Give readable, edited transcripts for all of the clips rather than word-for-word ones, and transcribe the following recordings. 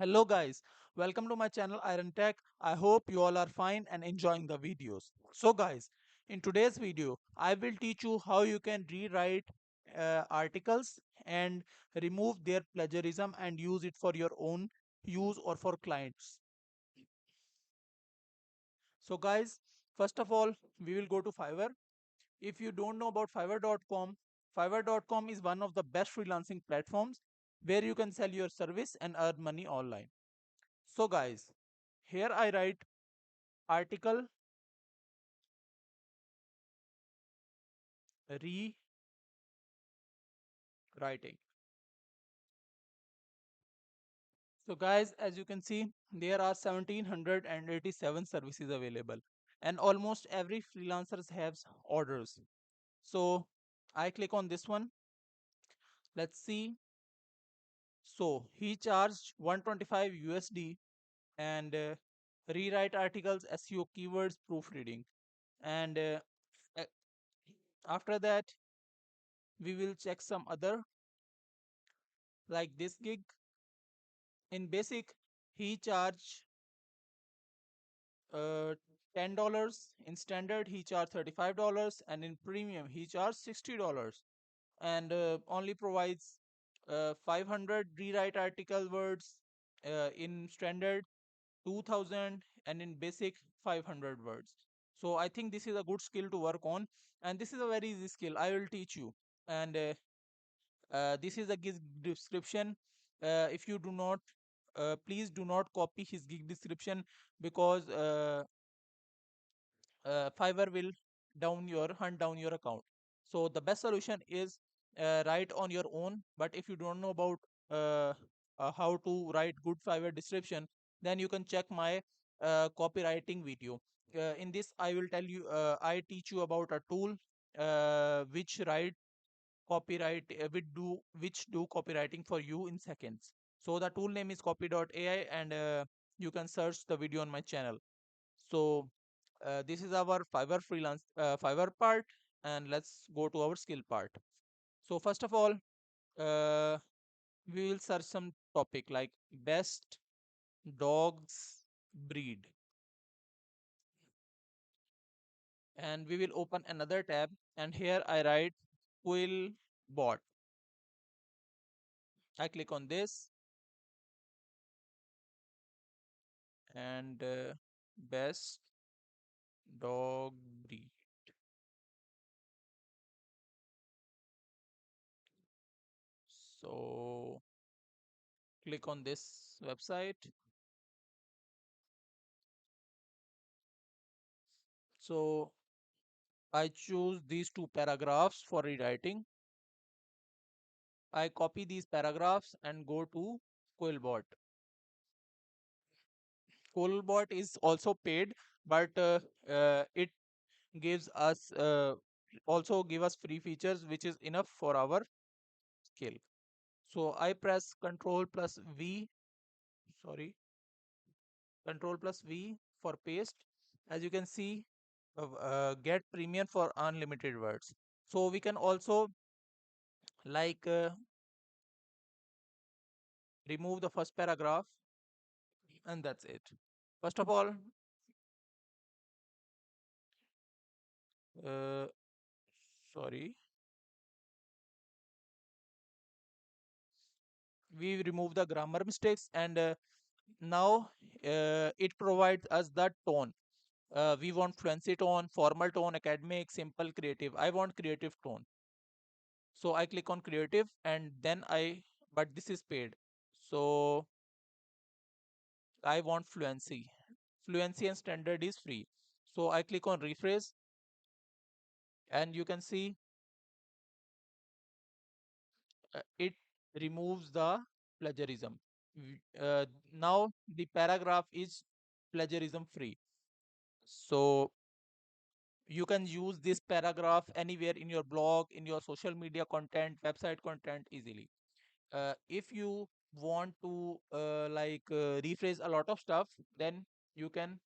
Hello guys, welcome to my channel Iron Tech. I hope you all are fine and enjoying the videos. So guys, in today's video, I will teach you how you can rewrite articles and remove their plagiarism and use it for your own use or for clients. So guys, first of all, we will go to Fiverr. If you don't know about Fiverr.com, Fiverr.com is one of the best freelancing platforms where you can sell your service and earn money online. So guys, here I write article rewriting. So guys, as you can see, there are 1787 services available and almost every freelancer has orders. So I click on this one. Let's see. So he charged 125 USD and rewrite articles, SEO keywords, proofreading. And a- after that, we will check some other like this gig. In basic, he charged uh, $10. In standard, he charged $35, and in premium, he charged $60, and only provides 500 rewrite article words. In standard, 2000, and in basic, 500 words. So I think this is a good skill to work on, and this is a very easy skill. I will teach you, and this is a gig description. If you do not, please do not copy his gig description because Fiverr will hunt down your account. So the best solution is write on your own. But if you don't know about uh, how to write good Fiverr description, then you can check my copywriting video. In this, I will tell you, I teach you about a tool which write copyright, which do copywriting for you in seconds. So the tool name is copy.ai, and you can search the video on my channel. So this is our Fiverr part, and let's go to our skill part. So first of all, uh, we will search some topic like best dogs breed, and we will open another tab. And here I write quill bot. I click on this, and best dog breed. So click on this website. So I choose these two paragraphs for rewriting. I copy these paragraphs and go to Quillbot. Quillbot is also paid, but it gives us also give us free features, which is enough for our skill. So I press Control plus V, sorry, Control plus V for paste. As you can see, get premium for unlimited words. So we can also like remove the first paragraph, and that's it. First of all, uh, sorry, we remove the grammar mistakes, and now it provides us the tone. We want fluency tone, formal tone, academic, simple, creative. I want creative tone. So I click on creative, and then but this is paid. So I want fluency. Fluency and standard is free. So I click on rephrase, and you can see it removes the plagiarism. Now the paragraph is plagiarism free. So you can use this paragraph anywhere in your blog, in your social media content, website content easily. If you want to rephrase a lot of stuff, then you can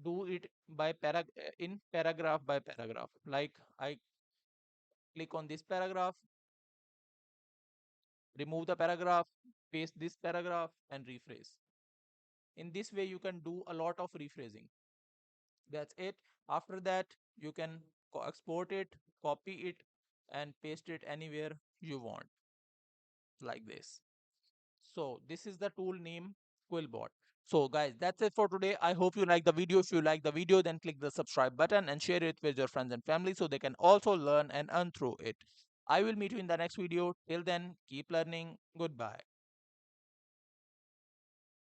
do it by in paragraph by paragraph. Like I click on this paragraph, remove the paragraph, paste this paragraph and rephrase. In this way, you can do a lot of rephrasing. That's it. After that, you can export it, copy it, and paste it anywhere you want, like this. So this is the tool name Quillbot. So guys, that's it for today. I hope you like the video. If you like the video, then click the subscribe button and share it with your friends and family so they can also learn and earn through it. I will meet you in the next video. Till then, keep learning. Goodbye.